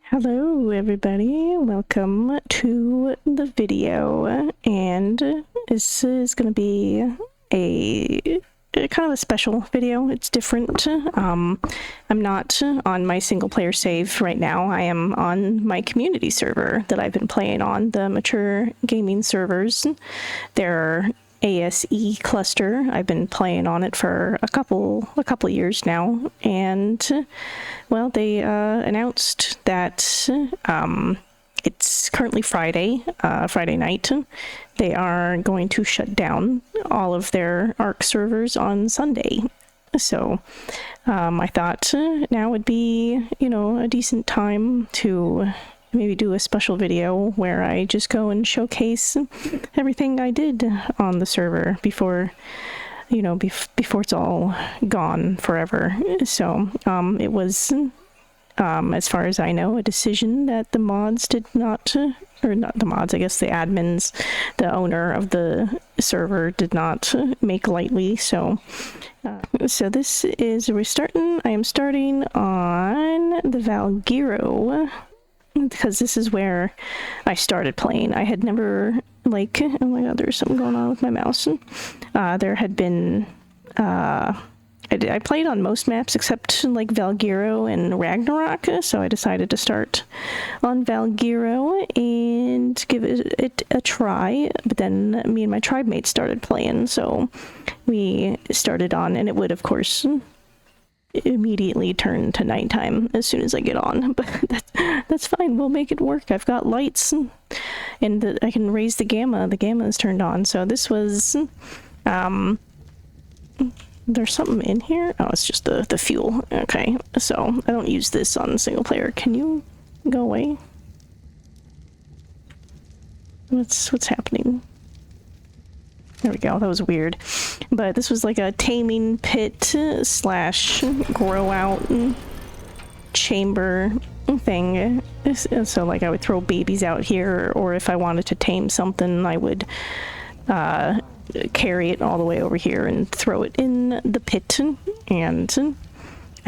Hello everybody, welcome to the video, and this is going to be a kind of a special video. It's different. I'm not on my single player save right now. I am on my community server that I've been playing on, the Mature Gaming servers. They're ASE cluster. I've been playing on it for a couple years now, and well, they announced that it's currently Friday night. They are going to shut down all of their ARK servers on Sunday. So I thought now would be, a decent time to maybe do a special video where I just go and showcase everything I did on the server before, before it's all gone forever. So it was, as far as I know, a decision that the mods did not, or not the mods, I guess the admins, the owner of the server did not make lightly. So so this is restarting. I am starting on the Valguero, because this is where I started playing. I had never, oh my god, there's something going on with my mouse. There had been, I played on most maps except like Valguero and Ragnarok, so I decided to start on Valguero and give it a try. But then me and my tribe mates started playing, so we started on, and it would, of course, immediately turn to nighttime as soon as I get on, but that's fine. We'll make it work. I've got lights, and I can raise the gamma. The gamma is turned on. So this was, there's something in here. Oh, it's just the fuel. Okay, so I don't use this on single player. Can you go away? What's happening? There we go. That was weird. But this was like a taming pit slash grow out chamber thing. So like I would throw babies out here, or if I wanted to tame something, I would carry it all the way over here and throw it in the pit. And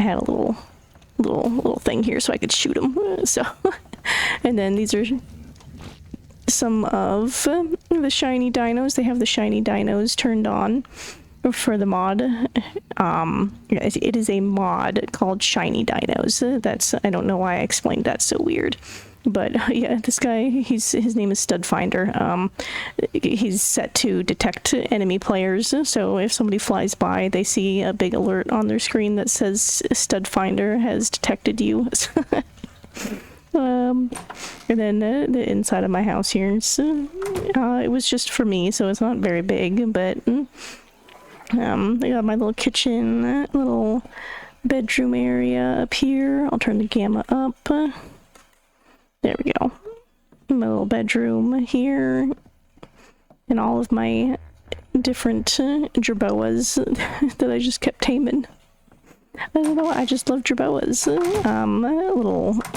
I had a little thing here so I could shoot them. So, and then these are some of the shiny dinos. They have the shiny dinos turned on for the mod. It is a mod called Shiny Dinos. That's, I don't know why I explained that so weird, but yeah, this guy, his name is Studfinder. He's set to detect enemy players, so if somebody flies by, they see a big alert on their screen that says Studfinder has detected you. And then the inside of my house here, it was just for me, so it's not very big, but I got my little kitchen, little bedroom area up here. I'll turn the gamma up. There we go. My little bedroom here, and all of my different jerboas that I just kept taming. I don't know, I just love jerboas.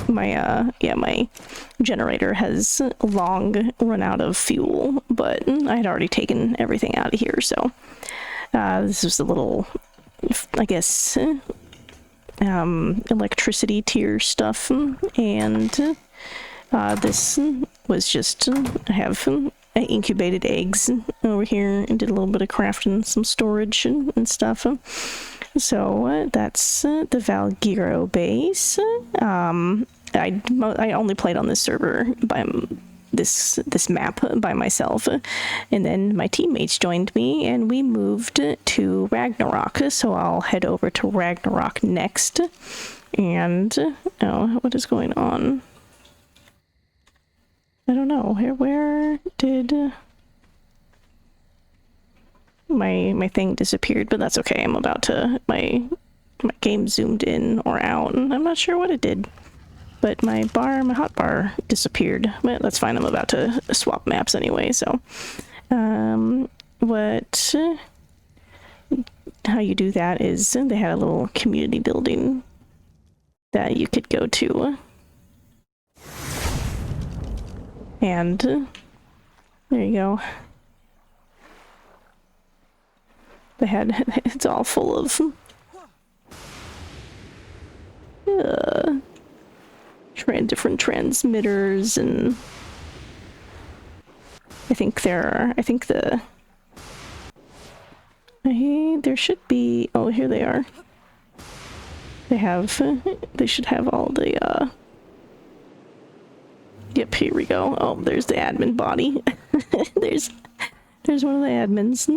My generator has long run out of fuel, but I had already taken everything out of here, so this was the little, I guess, electricity tier stuff, and this was just, I have incubated eggs over here and did a little bit of crafting, some storage and stuff. So that's the Valguero base. I only played on this server by this map by myself, and then my teammates joined me and we moved to Ragnarok. So I'll head over to Ragnarok next. And oh, what is going on? I don't know. Where did my thing disappeared? But that's okay. I'm about to, my game zoomed in or out, and I'm not sure what it did. But my hotbar disappeared. But that's fine. I'm about to swap maps anyway. So, how you do that is they had a little community building that you could go to. And there you go. They had, it's all full of different transmitters, and I think there should be, oh, here they are. They should have all the, yep, here we go. Oh, there's the admin body. there's one of the admins.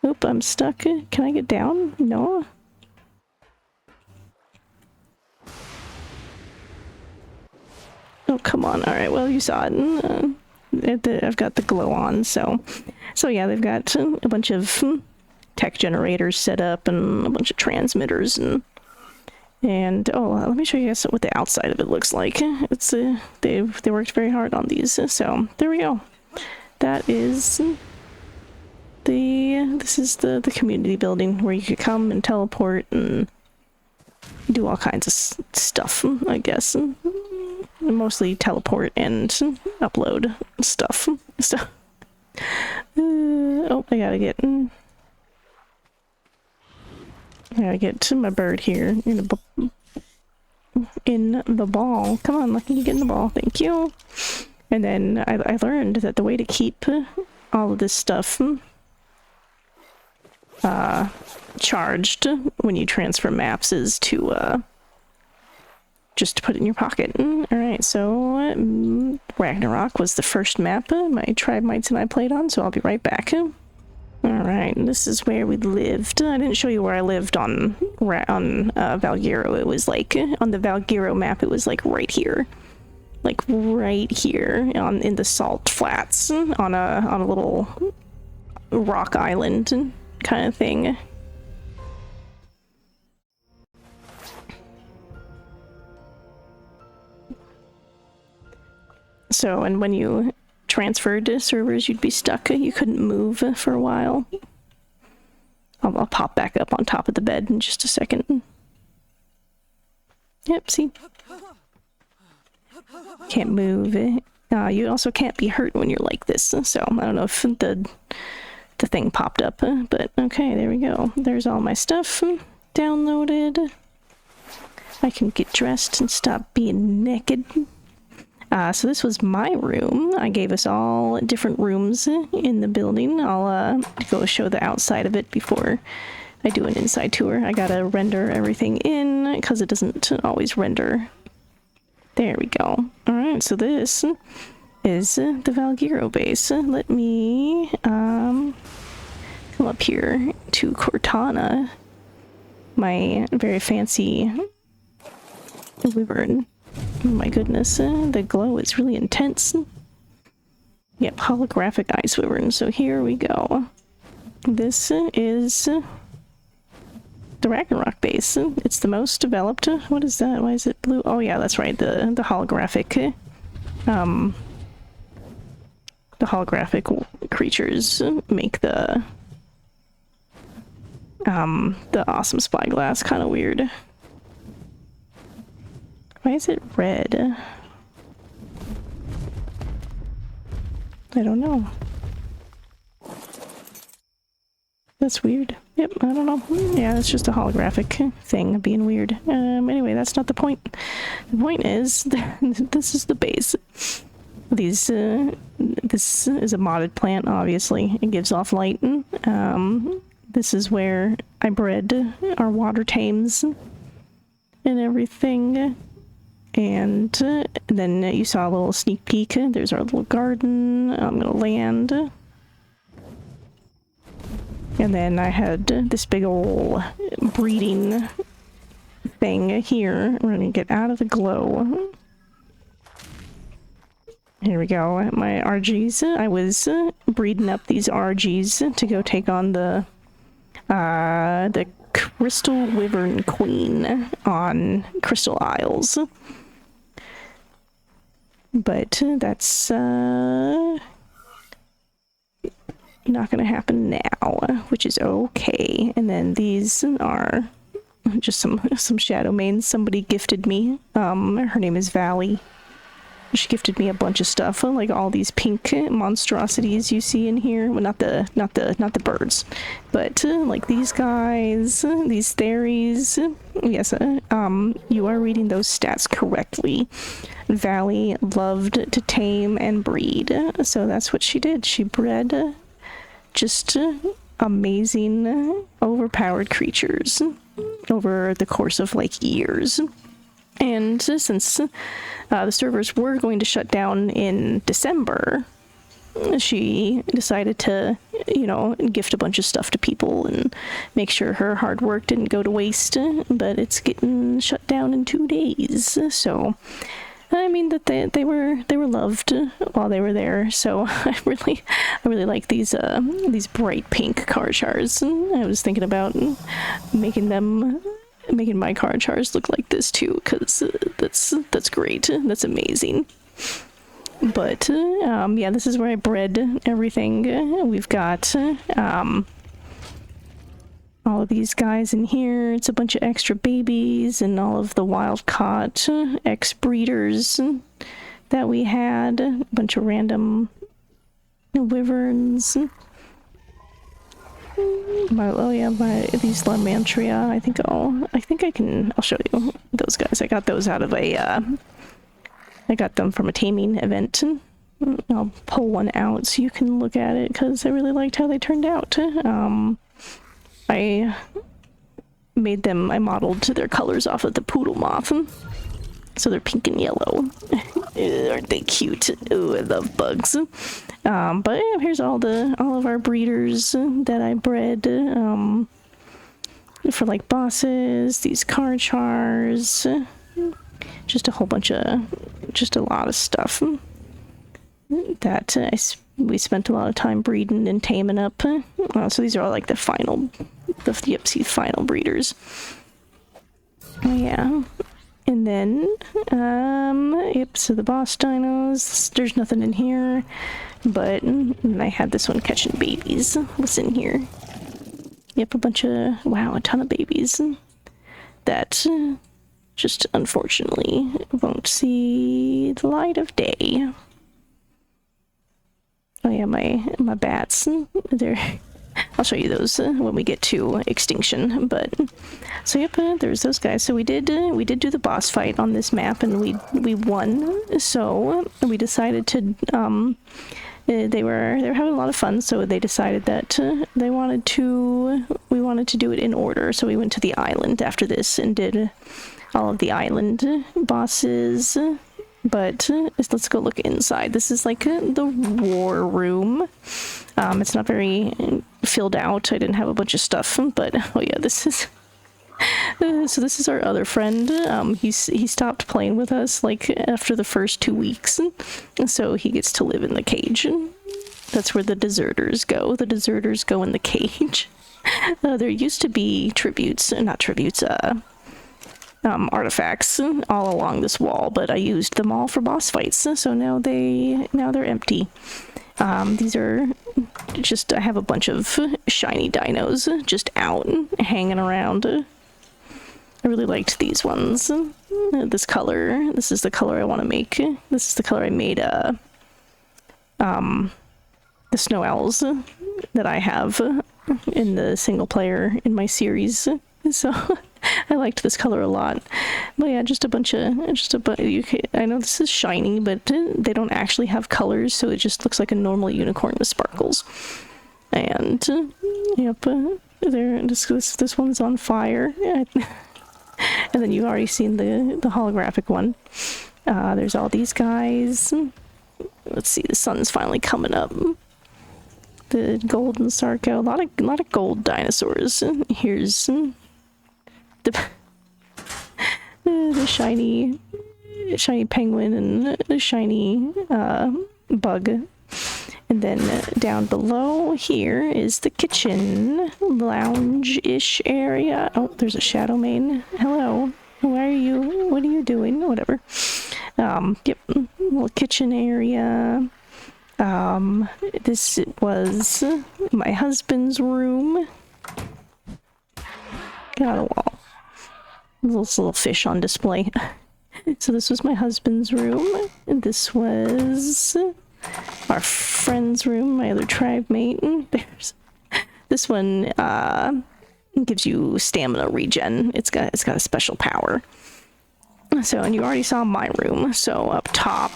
Oop, I'm stuck. Can I get down? No. Oh, come on. Alright, well, you saw it. I've got the glow on, so yeah, they've got a bunch of tech generators set up and a bunch of transmitters, and oh, let me show you guys what the outside of it looks like. It's they worked very hard on these, so there we go. That is this is the community building where you could come and teleport and do all kinds of stuff, I guess. Mostly teleport and upload stuff. So, oh, I gotta get to my bird here in the ball. Come on, let me get in the ball. Thank you. And then I learned that the way to keep all of this stuff charged when you transfer maps is to just to put it in your pocket. Alright, so Ragnarok was the first map my tribe mates and I played on, so I'll be right back. Alright, this is where we lived. I didn't show you where I lived on Valguero. It was like, on the Valguero map, it was like right here. Like right here in the salt flats on a little rock island kind of thing. So, and when you transferred to servers, you'd be stuck. You couldn't move for a while. I'll pop back up on top of the bed in just a second. Yep, see? Can't move. You also can't be hurt when you're like this, so I don't know if the thing popped up, but okay, there we go. There's all my stuff downloaded. I can get dressed and stop being naked. So this was my room. I gave us all different rooms in the building. I'll go show the outside of it before I do an inside tour. I gotta render everything in because it doesn't always render. There we go. Alright, so this is the Valguero base. Let me come up here to Cortana, my very fancy wyvern. Oh my goodness, the glow is really intense. Yep, holographic ice wyvern. So here we go. This is the Ragnarok base. It's the most developed. What is that? Why is it blue? Oh yeah, that's right. The holographic creatures make the awesome spyglass kind of weird. Why is it red? I don't know. That's weird. Yep, I don't know. Yeah, it's just a holographic thing being weird. Anyway, that's not the point. The point is that this is the base. This is a modded plant, obviously. It gives off light. This is where I bred our water tames and everything. And then you saw a little sneak peek. There's our little garden. I'm gonna land. And then I had this big old breeding thing here. We're gonna get out of the glow. Here we go. My RGs. I was breeding up these RGs to go take on the Crystal Wyvern Queen on Crystal Isles. But that's not gonna happen now, which is okay. And then these are just some shadow mains somebody gifted me. Her name is Valley. She gifted me a bunch of stuff, like all these pink monstrosities you see in here. Well, not the birds, but like these guys, these theries. Yes, you are reading those stats correctly. Valley loved to tame and breed, so that's what she did. She bred just amazing, overpowered creatures over the course of like years. And since the servers were going to shut down in December, she decided to, you know, gift a bunch of stuff to people and make sure her hard work didn't go to waste. But it's getting shut down in 2 days, so I mean that they were loved while they were there. So I really like these bright pink Karchars. I was thinking about making my Karchars look like this too, because that's great. That's amazing. But yeah, this is where I bred everything. We've got all of these guys in here. It's a bunch of extra babies and all of the wild-caught ex-breeders that we had. A bunch of random wyverns. These Lamantria. I think I'll show you those guys. I got those out of I got them from a taming event. I'll pull one out so you can look at it, because I really liked how they turned out. I modeled their colors off of the poodle moth. So they're pink and yellow. Aren't they cute? Ooh, I love bugs. But yeah, here's all of our breeders that I bred for like bosses, these Karchars, just a whole bunch of, just a lot of stuff that we spent a lot of time breeding and taming up. So these are all like the final breeders. Yeah. And then, yep, so the boss dinos, there's nothing in here, but I had this one catching babies. What's in here? Yep, a ton of babies that just unfortunately won't see the light of day. Oh yeah, my bats, I'll show you those when we get to extinction. But so yep, there's those guys. So we did do the boss fight on this map, and we won. So we decided to they were having a lot of fun. So they decided that we wanted to do it in order. So we went to the island after this and did all of the island bosses. But let's go look inside. This is like the war room. It's not very filled out. I didn't have a bunch of stuff, but oh yeah, this is so this is our other friend. He stopped playing with us like after the first 2 weeks, so he gets to live in the cage. That's where the deserters go. The deserters go in the cage. There used to be artifacts all along this wall, but I used them all for boss fights, so now they're empty. These are just, I have a bunch of shiny dinos just out hanging around. I really liked these ones. This color, this is the color I want to make. This is the color I made the snow owls that I have in the single player in my series. So I liked this color a lot. But yeah, I know this is shiny, but they don't actually have colors, so it just looks like a normal unicorn with sparkles. And yep, this one's on fire. And then you've already seen the holographic one. There's all these guys. Let's see, the sun's finally coming up. The golden Sarco, a lot of gold dinosaurs. Here's the shiny penguin and the shiny bug. And then down below here is the kitchen lounge-ish area. Oh, there's a shadow mane. Hello. Why are you? What are you doing? Whatever. Yep. Little kitchen area. This was my husband's room. Get out of the wall. This little fish on display. So this was my husband's room, and this was our friend's room, my other tribe mate. And there's this one. Gives you stamina regen. It's got a special power. So, and you already saw my room. So up top,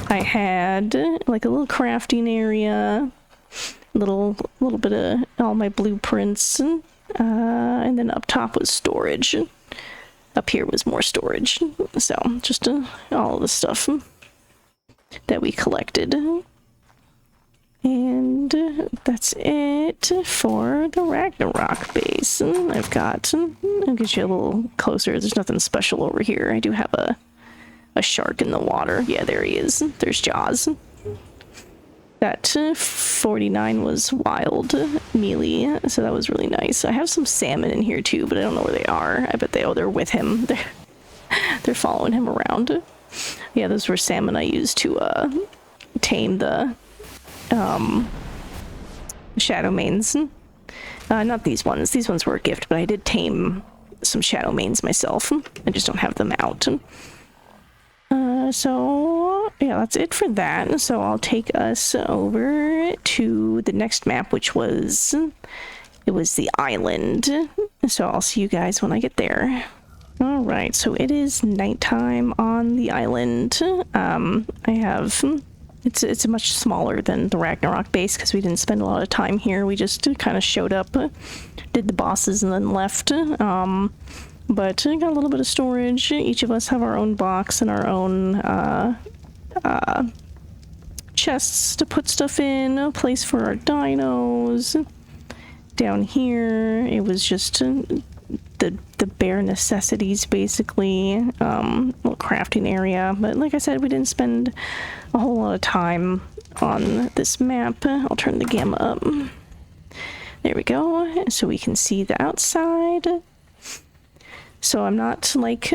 I had like a little crafting area, little bit of all my blueprints, and then up top was storage. Up here was more storage. So just all of the stuff that we collected. And that's it for the Ragnarok base. And I've got, I'll get you a little closer. There's nothing special over here. I do have a shark in the water. Yeah, there he is. There's Jaws. That 49 was wild melee, so that was really nice. I have some salmon in here too, but I don't know where they are. I bet they're with him. They're following him around. Yeah, those were salmon I used to tame the shadow mains. Not these ones. These ones were a gift, but I did tame some shadow mains myself. I just don't have them out. So yeah, that's it for that. So I'll take us over to the next map, which was the island. So I'll see you guys when I get there. All right, so it is nighttime on the island. I have. It's much smaller than the Ragnarok base because we didn't spend a lot of time here. We just kind of showed up, did the bosses, and then left. But I got a little bit of storage. Each of us have our own box and our own chests to put stuff in, a place for our dinos. Down here, it was just the bare necessities, basically. Little crafting area, but like I said, we didn't spend a whole lot of time on this map. I'll turn the gamma up. There we go, so we can see the outside. So I'm not like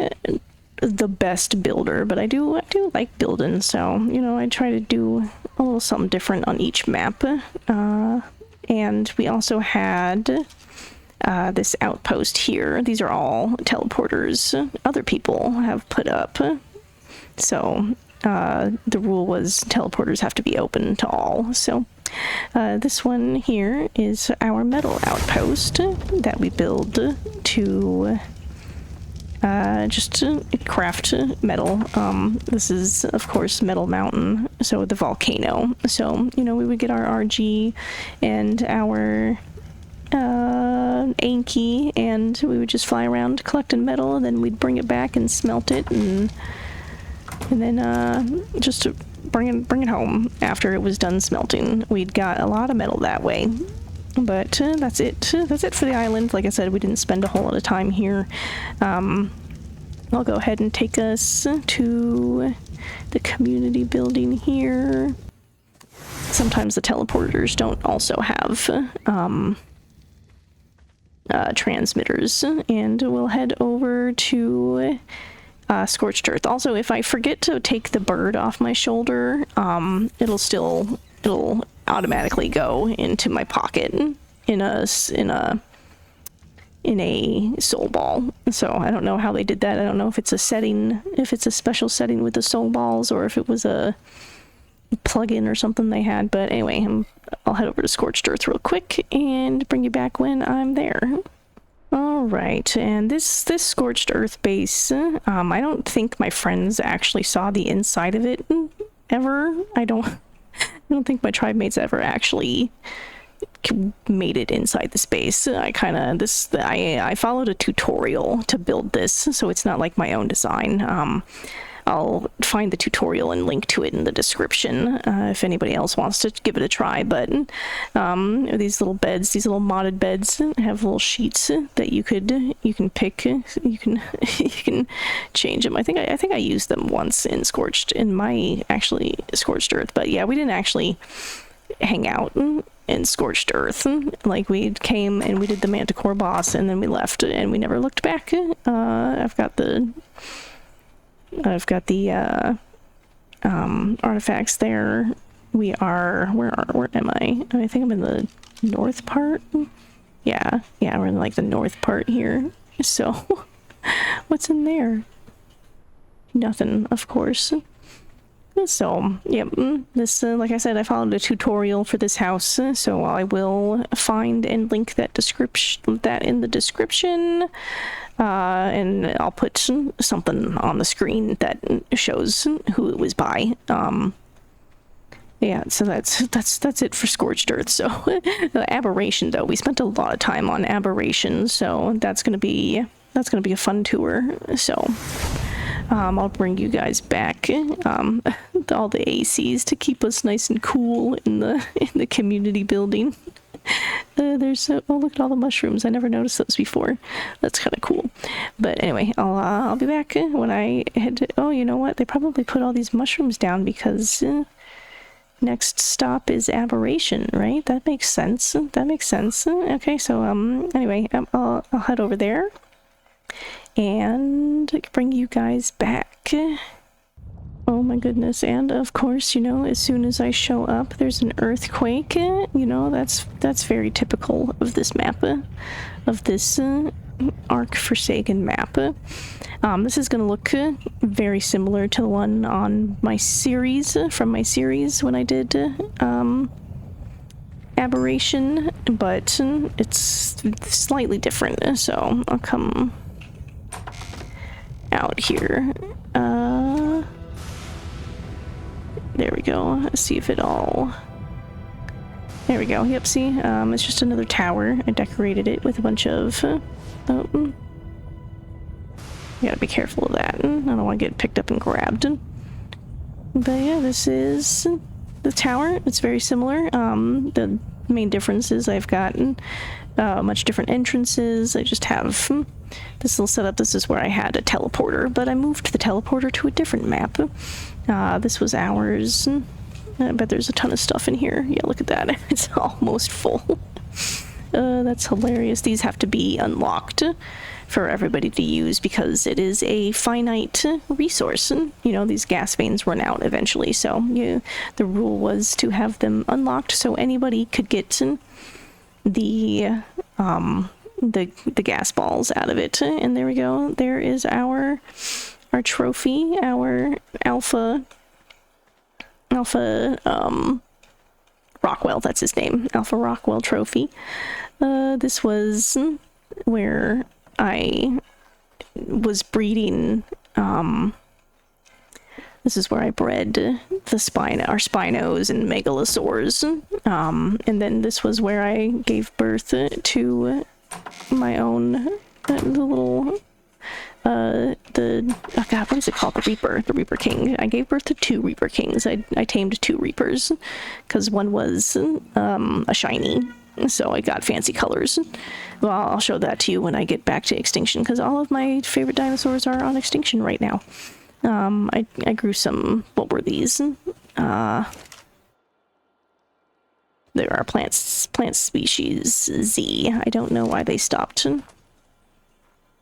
the best builder, but I do like building. So you know, I try to do a little something different on each map. And we also had this outpost here. These are all teleporters other people have put up. So the rule was teleporters have to be open to all. So this one here is our metal outpost that we build to just craft metal. This is of course Metal Mountain, so the volcano. So you know, we would get our RG and our Anki, and we would just fly around collecting metal, and then we'd bring it back and smelt it, and then just to bring it home after it was done smelting. We'd got a lot of metal that way. But that's it for the island. Like I said, we didn't spend a whole lot of time here. I'll go ahead and take us to the community building here. Sometimes the teleporters don't also have transmitters, and we'll head over to Scorched Earth. Also, if I forget to take the bird off my shoulder, it'll automatically go into my pocket in a soul ball. So I don't know how they did that. I don't know if it's a setting, if it's a special setting with the soul balls, or if it was a plug-in or something they had. But anyway, I'll head over to Scorched Earth real quick and bring you back when I'm there. Alright, and this Scorched Earth base, I don't think my friends actually saw the inside of it ever. I don't think my tribe mates ever actually made it inside the space. I followed a tutorial to build this, so it's not like my own design. I'll find the tutorial and link to it in the description if anybody else wants to give it a try. But these little beds, these little modded beds, have little sheets that you can pick. You can change them. I think I used them once in my Scorched Earth. But yeah, we didn't actually hang out in Scorched Earth. Like, we came and we did the Manticore boss, and then we left, and we never looked back. I've got the artifacts there. Where am I? I think I'm in the north part. Yeah, we're in like the north part here. So what's in there? nothing, of course. So, yep, this, like I said, I followed a tutorial for this house, so I will find and link that in the description, and I'll put something on the screen that shows who it was by. Yeah, so that's it for Scorched Earth. So, Aberration, though, we spent a lot of time on Aberration, so that's gonna be a fun tour. So, I'll bring you guys back, all the ACs to keep us nice and cool in the community building. There's oh, look at all the mushrooms. I never noticed those before. That's kind of cool. But anyway, I'll be back when I head to, oh, you know what? They probably put all these mushrooms down because next stop is Aberration, right? That makes sense. That makes sense. Okay, so anyway, I'll head over there and bring you guys back. Oh my goodness, and of course, you know, as soon as I show up, there's an earthquake. You know, that's very typical of this map, of this Ark Forsaken map. This is going to look very similar to the one on my series, from my series when I did Aberration, but it's slightly different, so I'll come out here. There we go. Let's see if it all... There we go. Yep, see? It's just another tower. I decorated it with a bunch of... You gotta be careful of that. I don't want to get picked up and grabbed. But yeah, this is the tower. It's very similar. The main difference is I've gotten much different entrances. I just have this little setup. This is where I had a teleporter, but I moved the teleporter to a different map. This was ours. I bet there's a ton of stuff in here. Yeah, look at that. It's almost full. That's hilarious. These have to be unlocked for everybody to use because it is a finite resource. And, you know, these gas veins run out eventually. So the rule was to have them unlocked so anybody could get the gas balls out of it. And there we go. There is our trophy, our Alpha Rockwell, that's his name, Alpha Rockwell trophy. This was where I was breeding, this is where I bred our Spinos and Megalosaurs, and then this was where I gave birth to my own little oh god, what is it called? The Reaper King. I gave birth to 2 Reaper Kings. I tamed 2 Reapers because one was a shiny, so I got fancy colors. Well, I'll show that to you when I get back to extinction because all of my favorite dinosaurs are on extinction right now. I grew some, what were these? There are plant species Z. I don't know why they stopped.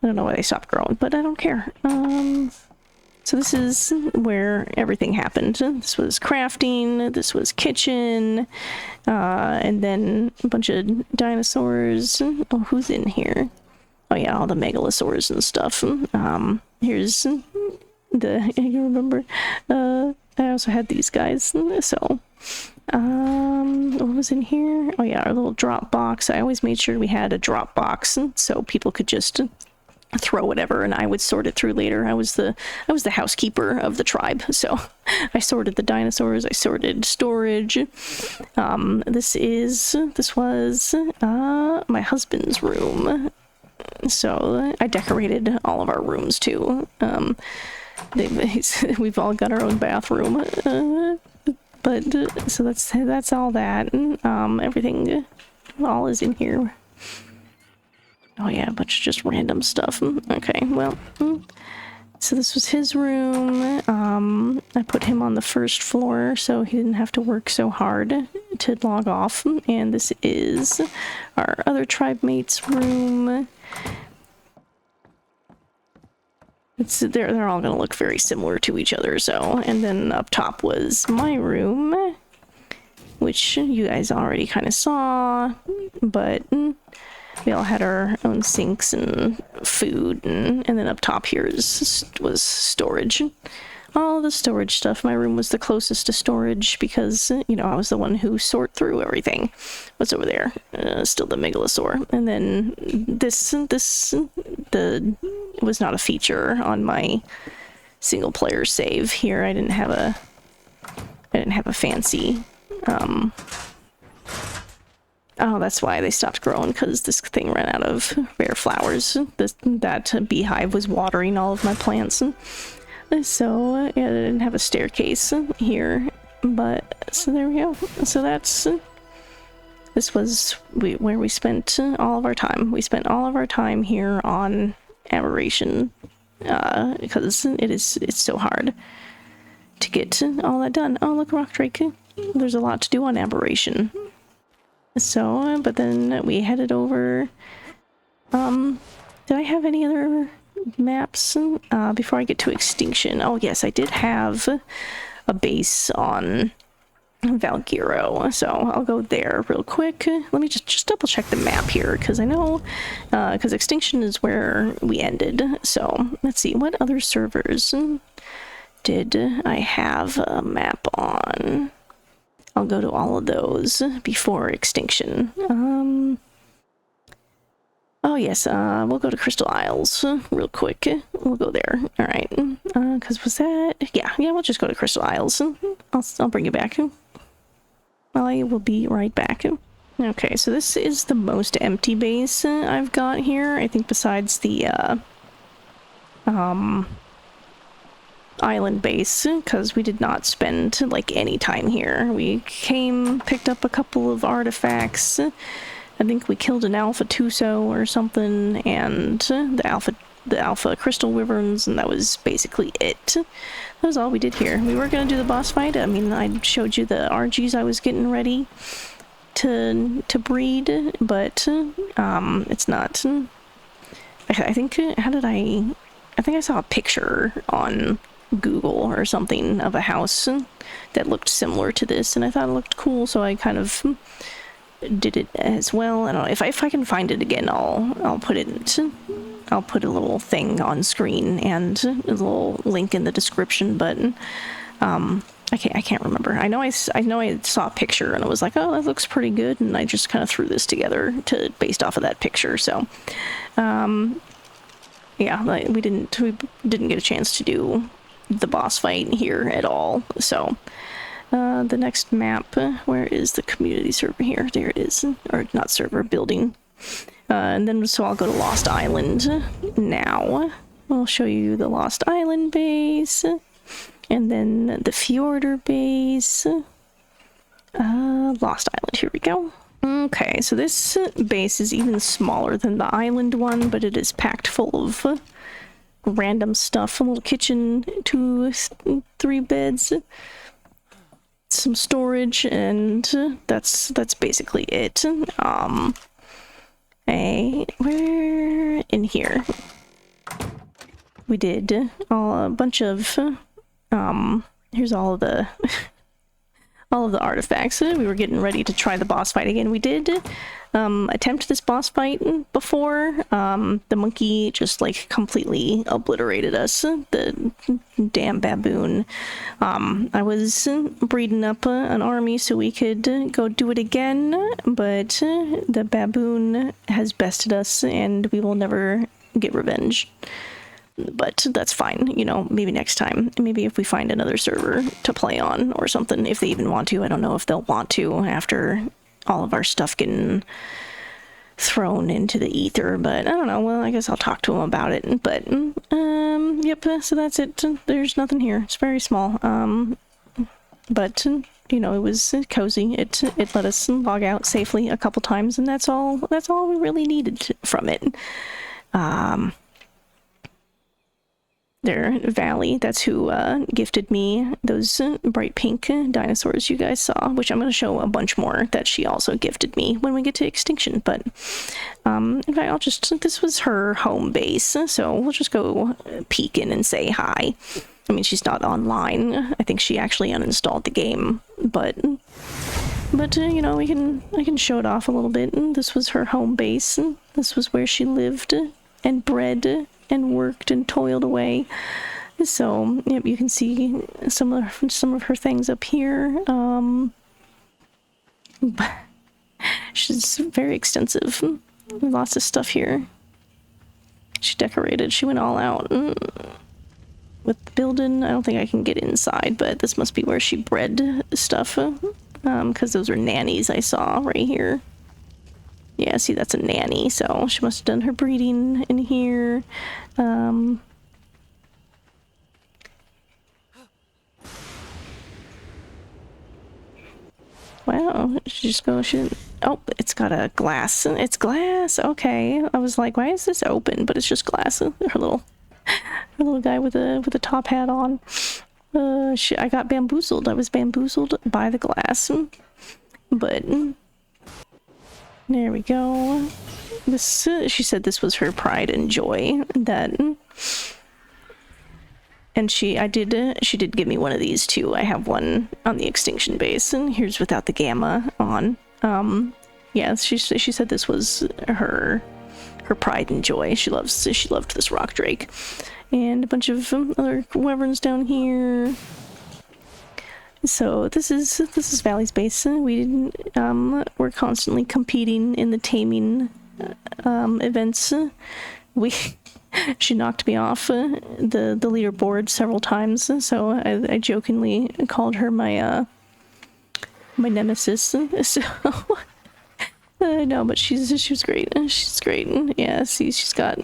I don't know why they stopped growing, but I don't care. So this is where everything happened. This was crafting, this was kitchen, and then a bunch of dinosaurs. Oh, who's in here? Oh yeah, all the megalosaurs and stuff. Here's you remember, I also had these guys, so... what was in here? Oh yeah, our little drop box. I always made sure we had a drop box so people could just throw whatever and I would sort it through later. I was the housekeeper of the tribe, so I sorted the dinosaurs, I sorted storage. This was my husband's room, so I decorated all of our rooms too. We've all got our own bathroom, but so that's all that. Everything all is in here. Oh yeah, a bunch of just random stuff. Okay, well, so this was his room. I put him on the first floor so he didn't have to work so hard to log off. And this is our other tribe mate's room. They're all gonna look very similar to each other, so. And then up top was my room, which you guys already kind of saw, but we all had our own sinks and food, and then up top here was storage. All the storage stuff. My room was the closest to storage because, you know, I was the one who sort through everything. What's over there? Still the Megalosaur. And then this was not a feature on my single player save here. I didn't have a fancy, oh, that's why they stopped growing, because this thing ran out of rare flowers. That beehive was watering all of my plants. So, yeah, I didn't have a staircase here, but, so there we go. So this was where we spent all of our time. We spent all of our time here on Aberration, because it's so hard to get all that done. Oh, look, Rock Drake. There's a lot to do on Aberration. So, but then we headed over, did I have any other maps before I get to Extinction? Oh yes, I did have a base on Valguero, so I'll go there real quick. Let me just double check the map here, because I know, because Extinction is where we ended. So let's see, what other servers did I have a map on? I'll go to all of those before Extinction. Oh yes, we'll go to Crystal Isles real quick. We'll go there. All right. Because was that? Yeah, we'll just go to Crystal Isles. I'll bring you back. I will be right back. Okay, so this is the most empty base I've got here. I think besides the island base, because we did not spend like any time here. We came, picked up a couple of artifacts. I think we killed an Alpha Tuso or something, and the Alpha Crystal Wyverns, and that was basically it. That was all we did here. We were gonna do the boss fight. I mean, I showed you the RGs I was getting ready to breed, but it's not. I think, how did I think I saw a picture on Google or something of a house that looked similar to this, and I thought it looked cool, so I kind of did it as well. I don't know if I can find it again. I'll put it. I'll put a little thing on screen and a little link in the description. But I can't remember. I know I saw a picture and I was like, oh, that looks pretty good, and I just kind of threw this together based off of that picture. So yeah, we didn't get a chance to do the boss fight here at all. So. The next map, where is the community server here? There it is. Or not server, building. And then, so I'll go to Lost Island now. I'll show you the Lost Island base. And then the Fjordur base. Lost Island, here we go. Okay, so this base is even smaller than the island one, but it is packed full of random stuff. A little kitchen, 2, 3 beds. Some storage, and that's basically it. We're in here. We did a bunch of here's all of the all of the artifacts. We were getting ready to try the boss fight again. We did attempt this boss fight before. The monkey just like completely obliterated us. The damn baboon. I was breeding up an army so we could go do it again, but the baboon has bested us and we will never get revenge. But that's fine, you know, maybe next time. Maybe if we find another server to play on or something, if they even want to. I don't know if they'll want to after all of our stuff getting thrown into the ether, but I don't know. Well, I guess I'll talk to them about it. But, yep, so that's it. There's nothing here. It's very small. But, you know, it was cozy. It let us log out safely a couple times, and that's all we really needed from it. There, Valley, that's who gifted me those bright pink dinosaurs you guys saw, which I'm going to show a bunch more that she also gifted me when we get to Extinction. But in fact, this was her home base, so we'll just go peek in and say hi. I mean, she's not online. I think she actually uninstalled the game, but But you know, I can show it off a little bit. And this was her home base, and this was where she lived and bred and worked and toiled away. So yep, you can see some of her things up here. She's very extensive. Lots of stuff here. She decorated. She went all out with the building. I don't think I can get inside, but this must be where she bred stuff. Because those are nannies I saw right here. Yeah, see, that's a nanny. So she must have done her breeding in here. Wow, she just go. Oh, it's got a glass. It's glass. Okay, I was like, why is this open? But it's just glass. Her little guy with a top hat on. I got bamboozled. I was bamboozled by the glass. But there we go. This she said this was her pride and joy. And she did give me one of these too. I have one on the extinction base, and here's without the gamma on. Yeah, she said this was her pride and joy. She loved this rock drake, and a bunch of other wyverns down here. So this is Valley's base. We're constantly competing in the taming events. She knocked me off the leaderboard several times, so I jokingly called her my nemesis. So no, but she was great. She's great. Yeah, see, she's got.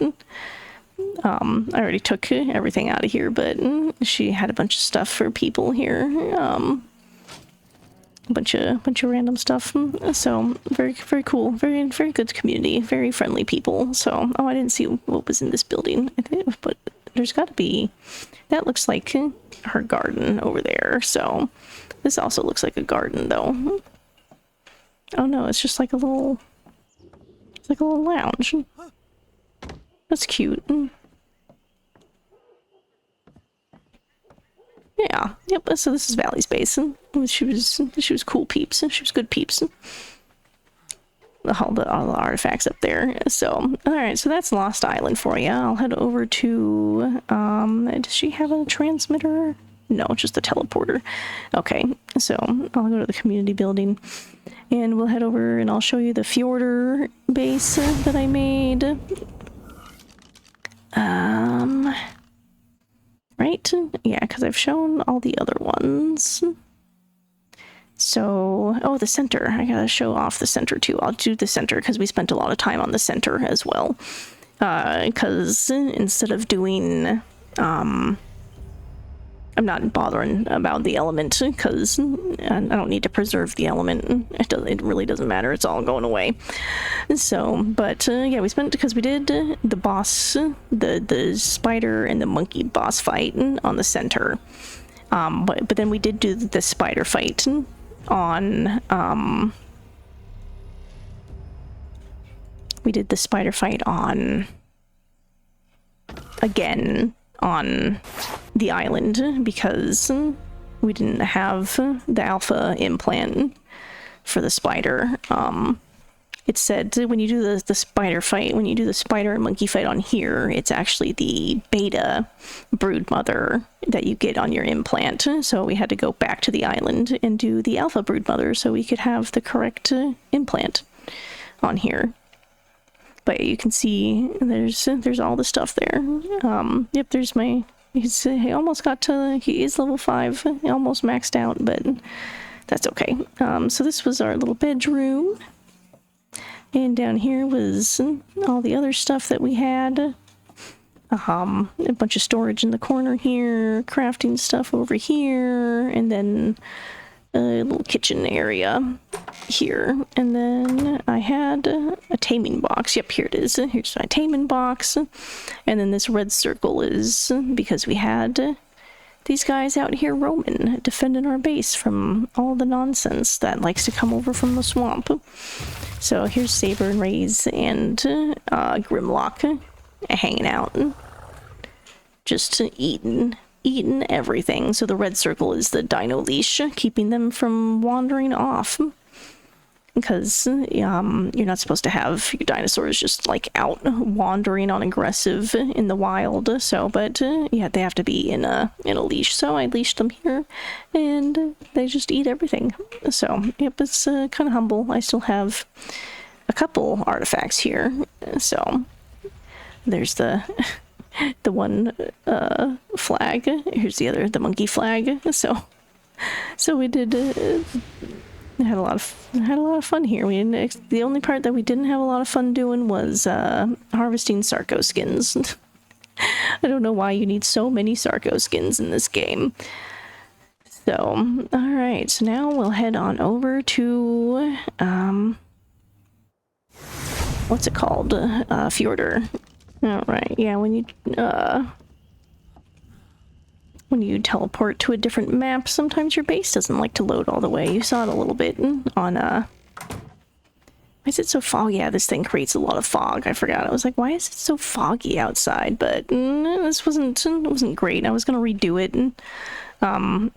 I already took everything out of here, but she had a bunch of stuff for people here. A bunch of random stuff. So very cool. Very good community. Very friendly people. So I didn't see what was in this building, but there's got to be. That looks like her garden over there. So this also looks like a garden, though. Oh no, it's just like a little. It's like a little lounge. That's cute. Yeah, yep, so this is Valley's base, and she was cool peeps, she was good peeps. All the artifacts up there. So, alright, so that's Lost Island for you. I'll head over to, does she have a transmitter? No, just the teleporter. Okay, so I'll go to the community building, and we'll head over and I'll show you the Fjordur base that I made. Right? Yeah, because I've shown all the other ones. So, oh, the center. I gotta show off the center too. I'll do the center because we spent a lot of time on the center as well. Because instead of doing, I'm not bothering about the element because I don't need to preserve the element. It really doesn't matter. It's all going away. So, but yeah, we spent because we did the boss, the spider and the monkey boss fight on the center. But then we did do the spider fight on. We did the spider fight on. Again. On the island because we didn't have the alpha implant for the spider. It said when you do the spider fight, when you do the spider and monkey fight on here, it's actually the beta brood mother that you get on your implant. So we had to go back to the island and do the alpha brood mother so we could have the correct implant on here. But you can see there's all the stuff there. Yep, there's my. He almost got to. He is level 5. He almost maxed out, but that's okay. So this was our little bedroom, and down here was all the other stuff that we had. A bunch of storage in the corner here, crafting stuff over here, and then a little kitchen area here. And then I had a taming box. Yep, here it is. Here's my taming box. And then this red circle is because we had these guys out here roaming, defending our base from all the nonsense that likes to come over from the swamp. So here's Saber and Raze and Grimlock hanging out, just eating everything. So the red circle is the dino leash, keeping them from wandering off. because you're not supposed to have your dinosaurs just like out wandering on aggressive in the wild. So, but yeah, they have to be in a leash. So I leashed them here, and they just eat everything. So yep, it's kind of humble. I still have a couple artifacts here. So there's the one flag. Here's the other, the monkey flag. So we did. Had a lot of fun here. The only part that we didn't have a lot of fun doing was harvesting Sarco skins. I don't know why you need so many Sarco skins in this game. So, all right. So now we'll head on over to what's it called? Fjordur. All right. Yeah, when you teleport to a different map, sometimes your base doesn't like to load all the way. You saw it a little bit on, why is it so foggy? Yeah, this thing creates a lot of fog. I forgot. I was like, why is it so foggy outside? But this wasn't great. I was going to redo it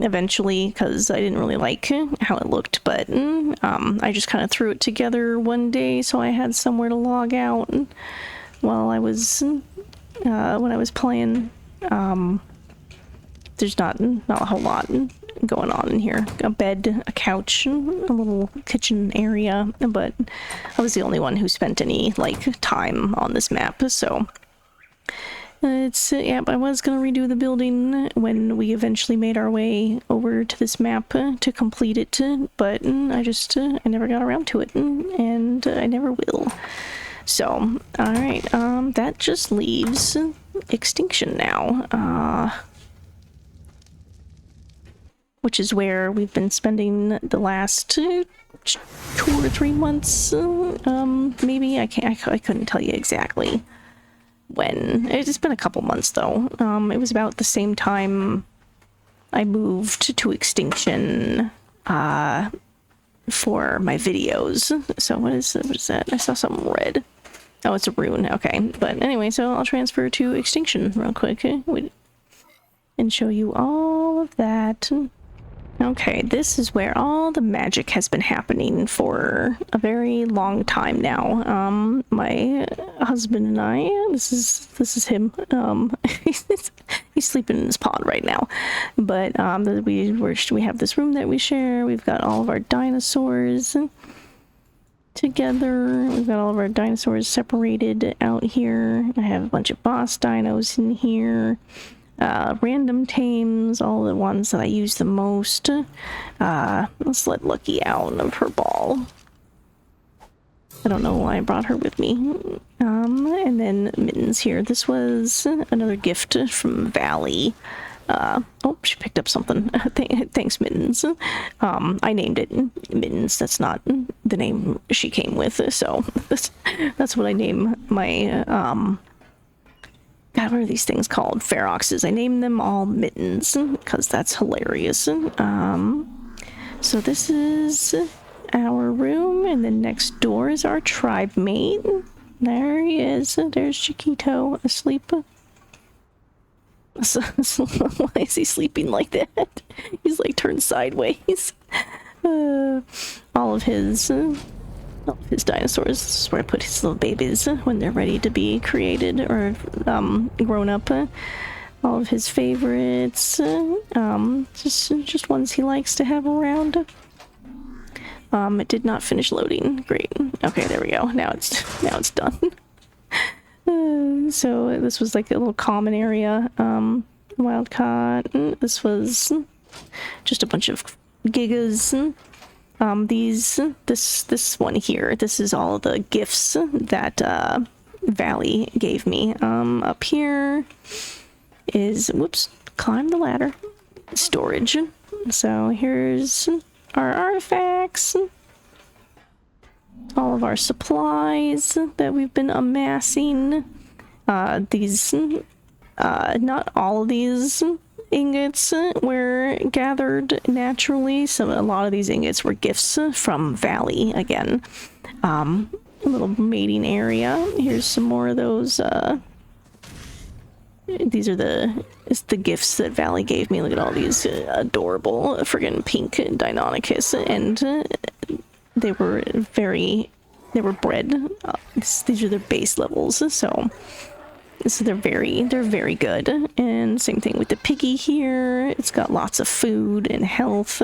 eventually, because I didn't really like how it looked. But I just kind of threw it together one day so I had somewhere to log out while I was, when I was playing. There's not a whole lot going on in here. A bed, a couch, a little kitchen area, but I was the only one who spent any, like, time on this map, so... It's, yeah, I was gonna redo the building when we eventually made our way over to this map to complete it, but I never got around to it, and I never will. So, alright, that just leaves Extinction now, which is where we've been spending the last 2 or 3 months, maybe. I couldn't tell you exactly when. It's been a couple months, though. It was about the same time I moved to Extinction, for my videos. So what is that? I saw something red. Oh, it's a rune. Okay. But anyway, so I'll transfer to Extinction real quick and show you all of that. Okay, this is where all the magic has been happening for a very long time now. My husband and I, this is him. He's sleeping in his pod right now. But we have this room that we share. We've got all of our dinosaurs together. We've got all of our dinosaurs separated out here. I have a bunch of boss dinos in here. Random tames, all the ones that I use the most. Let's let Lucky out of her ball. I don't know why I brought her with me. And then Mittens here. This was another gift from Valley. Oh, she picked up something. Thanks, Mittens. I named it Mittens. That's not the name she came with, so that's what I name my, God, what are these things called? Feroxes. I named them all Mittens, because that's hilarious. So this is our room, and then next door is our tribe mate. There he is. There's Chiquito asleep. So, why is he sleeping like that? He's like turned sideways. All of his dinosaurs. This is where I put his little babies when they're ready to be created or grown up. All of his favorites. Just ones he likes to have around. It did not finish loading. Great. Okay, there we go. Now it's done. So this was like a little common area. Wildcott. This was just a bunch of gigas. This one here, this is all the gifts that Valley gave me. Up here is, whoops, climb the ladder, storage. So here's our artifacts, all of our supplies that we've been amassing. Not all of these ingots were gathered naturally, so a lot of these ingots were gifts from Valley again. A little mating area. Here's some more of those. These are the gifts that Valley gave me. Look at all these adorable friggin' pink Deinonychus, and they were bred. These are their base levels, so they're very good. And same thing with the piggy here. It's got lots of food and health,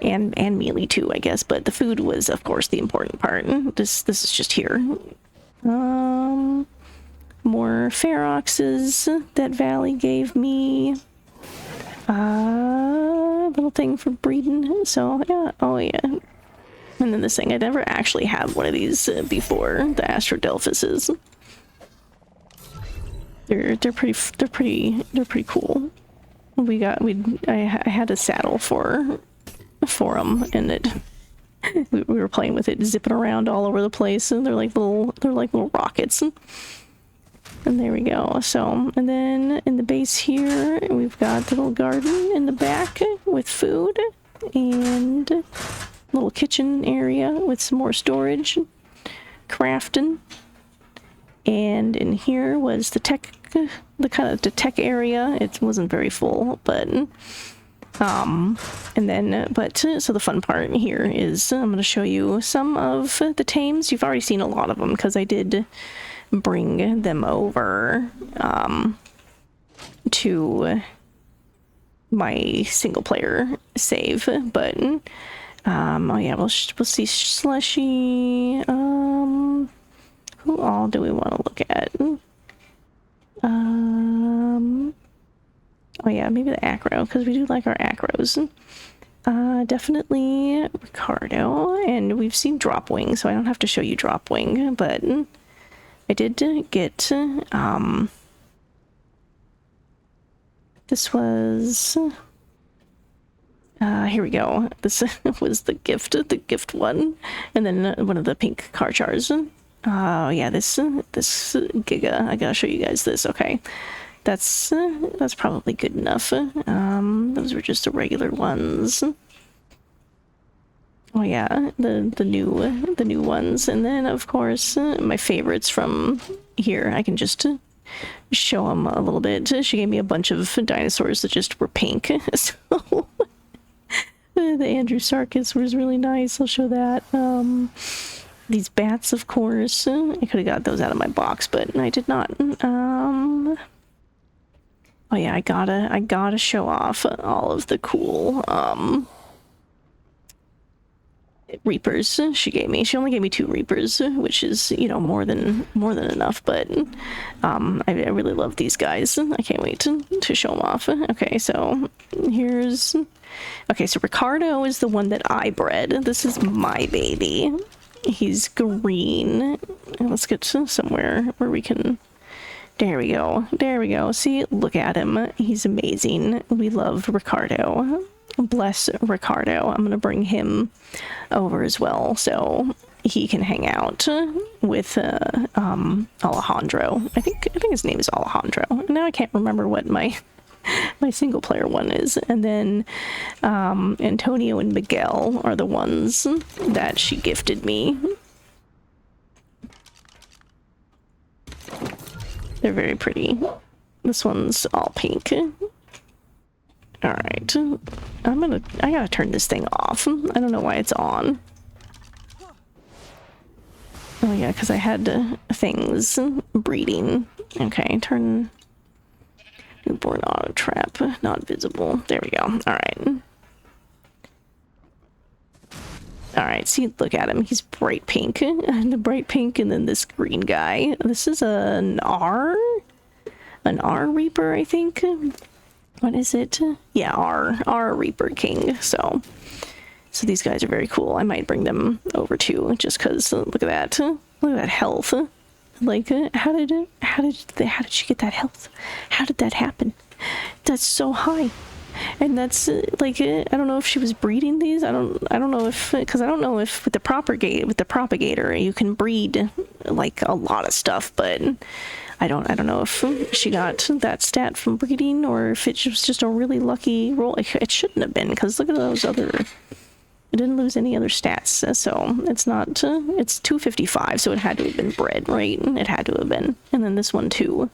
and mealy too, I guess. But the food was, of course, the important part. This is just here. More Feroxes that Valley gave me. Little thing for breeding. So yeah, oh yeah. And then this thing, I never actually had one of these before. The Astrodelphuses. They're pretty cool. I had a saddle for them, and we were playing with it, zipping around all over the place, and they're like little rockets. And there we go. So, and then in the base here, we've got the little garden in the back with food, and a little kitchen area with some more storage, crafting. And in here was the tech, the tech area. It wasn't very full, but and then so the fun part here is I'm going to show you some of the tames. You've already seen a lot of them because I did bring them over to my single player save, but oh yeah, we'll see Slushy. Who all do we want to look at? Oh yeah, maybe the acro, because we do like our acros. Definitely Ricardo, and we've seen Dropwing, so I don't have to show you Dropwing, but I did get, this was, here we go. This was the gift one, and then one of the pink Karchars. Oh yeah, this Giga, I gotta show you guys this. Okay, that's probably good enough. Those were just the regular ones. Oh yeah, the new ones, and then of course my favorites from here. I can just show them a little bit. She gave me a bunch of dinosaurs that just were pink, so the Andrew Sarkis was really nice. I'll show that. These bats, of course. I could have got those out of my box, but I did not. Oh yeah, I gotta show off all of the cool Reapers she gave me. She only gave me 2 Reapers, which is, you know, more than enough, but I really love these guys. I can't wait to show them off. Okay, so here's... Okay, so Ricardo is the one that I bred. This is my baby. He's green. Let's get to somewhere where we can... There we go. There we go. See, look at him. He's amazing. We love Ricardo. Bless Ricardo. I'm gonna bring him over as well so he can hang out with Alejandro. I think his name is Alejandro. Now I can't remember what my single player one is. And then Antonio and Miguel are the ones that she gifted me. They're very pretty. This one's all pink. Alright. I gotta turn this thing off. I don't know why it's on. Oh yeah, because I had things breeding. Okay, turn newborn auto trap, not visible. There we go. Alright. Alright, see, look at him. He's bright pink. The bright pink, and then this green guy. This is an R Reaper, I think. What is it? Yeah, R Reaper King. So these guys are very cool. I might bring them over too, just because look at that. Look at that health. Like, how did she get that health? How did that happen? That's so high. And that's like, I don't know if she was breeding these. I don't know if, because I don't know if with the propagator you can breed like a lot of stuff, but I don't know if she got that stat from breeding or if it was just a really lucky roll. It shouldn't have been, because look at those other... It didn't lose any other stats, so it's not... it's 255, so it had to have been bred, right? It had to have been. And then this one, too.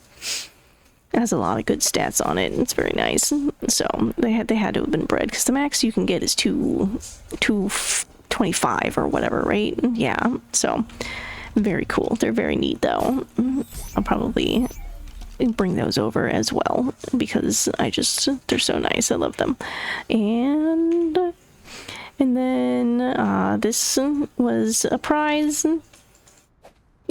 It has a lot of good stats on it. It's very nice. So they had to have been bred, because the max you can get is 2 25 or whatever, right? Yeah, so very cool. They're very neat though. I'll probably bring those over as well because they're so nice. I love them. And then this was a prize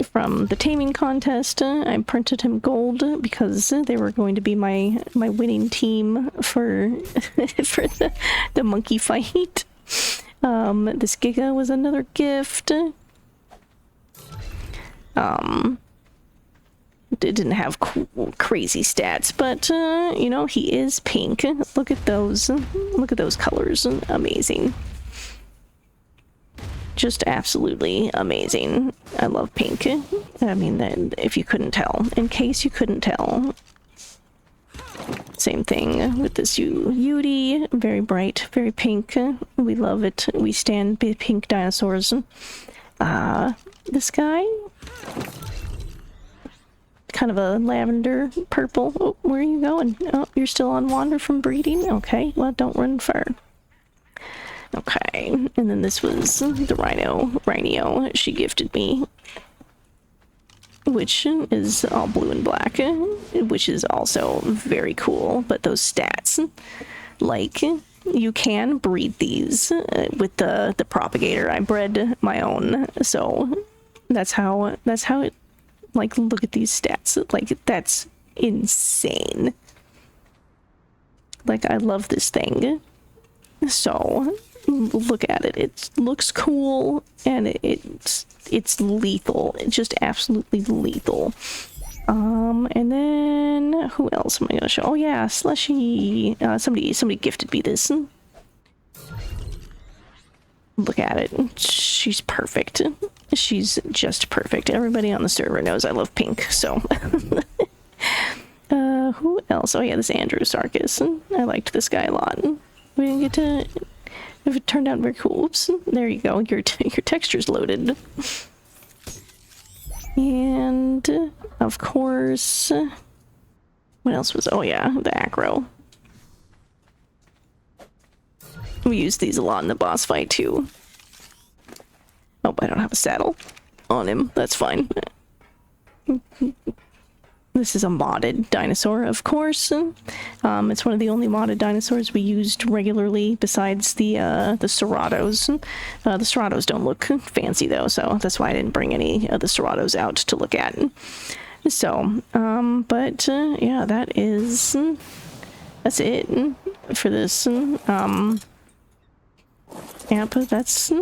from the taming contest. I printed him gold because they were going to be my winning team for for the monkey fight. This Giga was another gift. It didn't have crazy stats, but you know, he is pink. Look at those colors. Amazing. Just absolutely amazing. I love pink. I mean, if you couldn't tell, in case you couldn't tell. Same thing with this Yudi. Very bright, very pink. We love it. We stand pink dinosaurs. This guy, kind of a lavender purple. Oh, where are you going? Oh, you're still on wander from breeding? Okay, well, don't run far. Okay, and then this was the Rhino she gifted me, which is all blue and black, which is also very cool. But those stats, like, you can breed these with the propagator. I bred my own, so that's how it, like, look at these stats. Like, that's insane. Like, I love this thing. So look at it. It looks cool, and it's lethal. It's just absolutely lethal. And then who else am I gonna show? Oh yeah, Slushy. Somebody gifted me this. Look at it. She's perfect. She's just perfect. Everybody on the server knows I love pink, so. Who else? Oh yeah, this Andrew Sarkis. I liked this guy a lot. We didn't get to. If it turned out very cool. Oops. There you go. Your texture's loaded. And of course, what else was? Oh yeah, the Acro. We used these a lot in the boss fight too. Oh, I don't have a saddle on him. That's fine. This is a modded dinosaur, of course. It's one of the only modded dinosaurs we used regularly besides the Ceratos. The Ceratos don't look fancy though, so that's why I didn't bring any of the Ceratos out to look at. So, but yeah, that's it for this. Yeah, but that's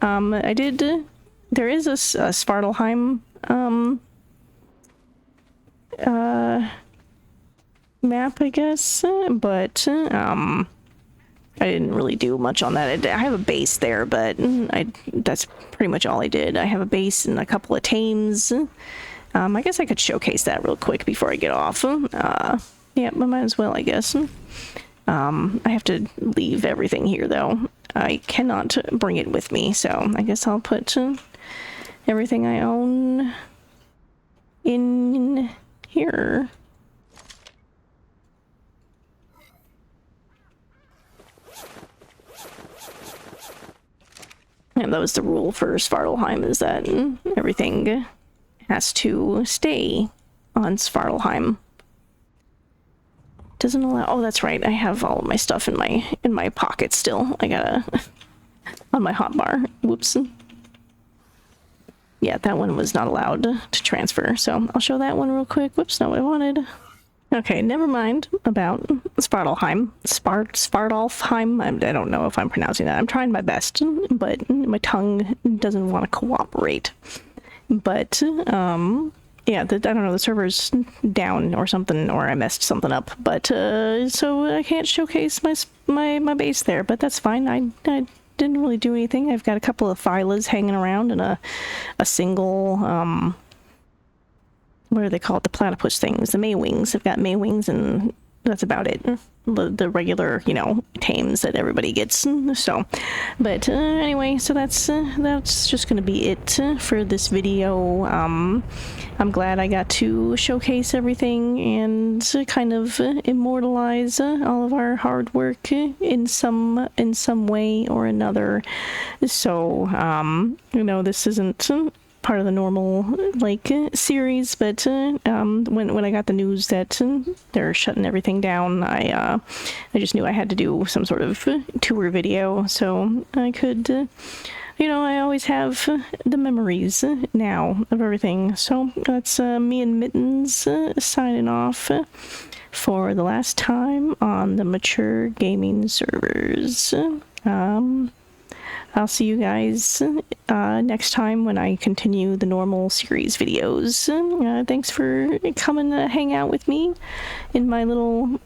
I did. There is a Svartalheim map, I guess, but I didn't really do much on that. I have a base there, but that's pretty much all I did. I have a base and a couple of tames. I guess I could showcase that real quick before I get off. Yeah, I might as well, I guess. I have to leave everything here, though. I cannot bring it with me, so I guess I'll put everything I own in here. And that was the rule for Svartalheim, is that everything has to stay on Svartalheim. Doesn't allow. Oh, that's right. I have all of my stuff in my pocket still. I gotta on my hotbar. Whoops. Yeah, that one was not allowed to transfer. So I'll show that one real quick. Whoops, not what I wanted. Okay, never mind about Svartalheim. Svartalfheim. I don't know if I'm pronouncing that. I'm trying my best, but my tongue doesn't want to cooperate. But yeah, I don't know, the server's down or something, or I messed something up. But so I can't showcase my base there, but that's fine. I didn't really do anything. I've got a couple of Phylas hanging around and a single what are they called? The platypus things, the Maywings. I've got Maywings and that's about it. The regular, you know, tames that everybody gets. So, but anyway, so that's just gonna be it for this video. I'm glad I got to showcase everything and kind of immortalize all of our hard work in some way or another. So, you know, this isn't part of the normal like series, but when I got the news that they're shutting everything down, I just knew I had to do some sort of tour video, so I could you know, I always have the memories now of everything. So that's me and Mittens signing off for the last time on the Mature Gaming servers. I'll see you guys next time when I continue the normal series videos. Thanks for coming to hang out with me in my little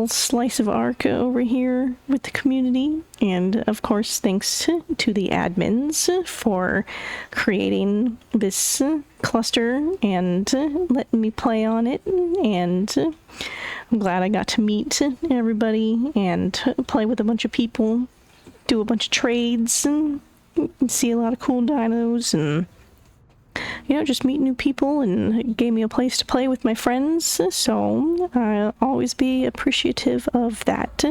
slice of Ark over here with the community. And of course, thanks to the admins for creating this cluster and letting me play on it. And I'm glad I got to meet everybody and play with a bunch of people, do a bunch of trades, and see a lot of cool dinos, and you know, just meet new people, and gave me a place to play with my friends. So I'll always be appreciative of that.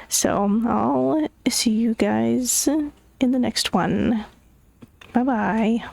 So I'll see you guys in the next one. Bye bye.